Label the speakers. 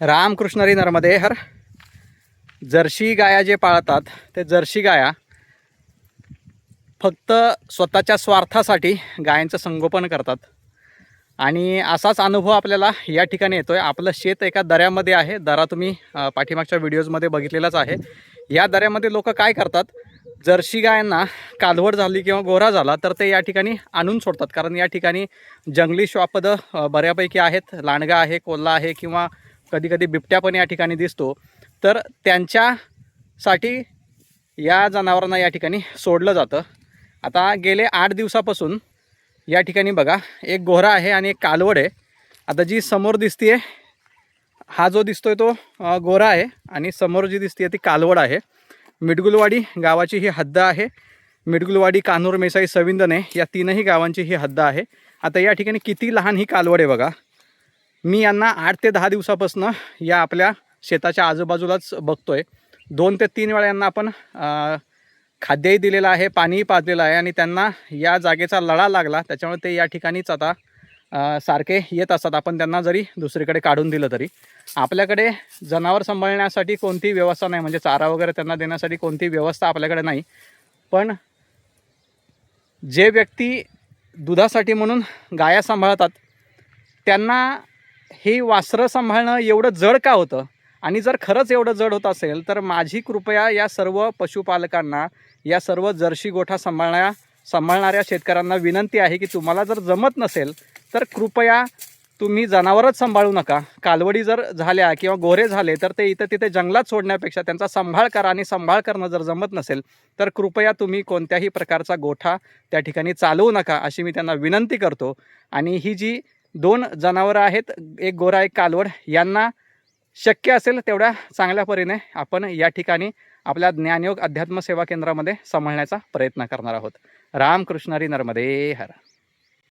Speaker 1: रामकृष्ण हरी नर्मदे हर. Jersey गाया जे पाळतात ते जर्सी गाया फक्त स्वतःच्या स्वार्थासाठी गायांचं संगोपन करतात आणि असाच अनुभव आपल्याला या ठिकाणी येतोय. आपलं शेत एका दऱ्यामध्ये आहे. दरा तुम्ही पाठीमागच्या व्हिडिओजमध्ये बघितलेलाच आहे. या दऱ्यामध्ये लोक काय करतात, जर्सी गायांना कालवड झाली किंवा गोरा झाला तर ते या ठिकाणी आणून सोडतात. कारण या ठिकाणी जंगली श्वापदं बऱ्यापैकी आहेत. लांडगा आहे, कोल्हा आहे किंवा कधी कधी बिबट्या पण या ठिकाणी दिसतो. तर त्यांच्यासाठी या जनावरांना या ठिकाणी सोडलं जातं. आता गेले 8 दिवसापासून या ठिकाणी बघा, एक गोरा आहे आणि एक कालवड आहे. आता जी समोर दिसतीये, हा जो दिसतोय तो गोरा आहे आणि समोर जी दिसतीये ती कालवड आहे. मिडगुलवाडी गावाची ही हद्द आहे. मिडगुलवाडी, कान्हूर, मेसाई, सविंदने या तीनही गावांची ही हद्द आहे. आता या ठिकाणी किती लहान ही कालवड आहे बघा. मी यांना 8 ते 10 दिवसापासून या आपल्या शेताच्या आजूबाजूलाच बघतोय. 2 ते 3 वेळा यांना आपण खाद्यही दिलेलं आहे, पाणीही पाजलेलं आहे आणि त्यांना या जागेचा लळा लागला. त्याच्यामुळे ते या ठिकाणीच आता सारखे येत असतात. आपण त्यांना जरी दुसरीकडे काढून दिलं तरी. आपल्याकडे जनावर सांभाळण्यासाठी कोणतीही व्यवस्था नाही, म्हणजे चारा वगैरे त्यांना देण्यासाठी कोणतीही व्यवस्था आपल्याकडे नाही. पण जे व्यक्ती दुधासाठी म्हणून गाया सांभाळतात त्यांना ही वासरं सांभाळणं एवढं जड का होतं? आणि जर खरंच एवढं जड होत असेल तर माझी कृपया या सर्व पशुपालकांना, या सर्व जर्सी गोठा सांभाळणाऱ्या शेतकऱ्यांना विनंती आहे की तुम्हाला जर जमत नसेल तर कृपया तुम्ही जनावरच सांभाळू नका. कालवडी जर झाल्या किंवा गोरे झाले तर ते इथं तिथे जंगलात सोडण्यापेक्षा त्यांचा सांभाळ करा. आणि सांभाळ करणं जर जमत नसेल तर कृपया तुम्ही कोणत्याही प्रकारचा गोठा त्या ठिकाणी चालवू नका, अशी मी त्यांना विनंती करतो. आणि ही जी 2 जनावरं आहेत, एक गोरा एक कालवड, यांना शक्य असेल तेवढ्या चांगल्या परीने आपण या ठिकाणी आपल्या ज्ञानयोग अध्यात्म सेवा केंद्रामध्ये सांभाळण्याचा प्रयत्न करणार आहोत. रामकृष्ण हरी नर्मदे हर.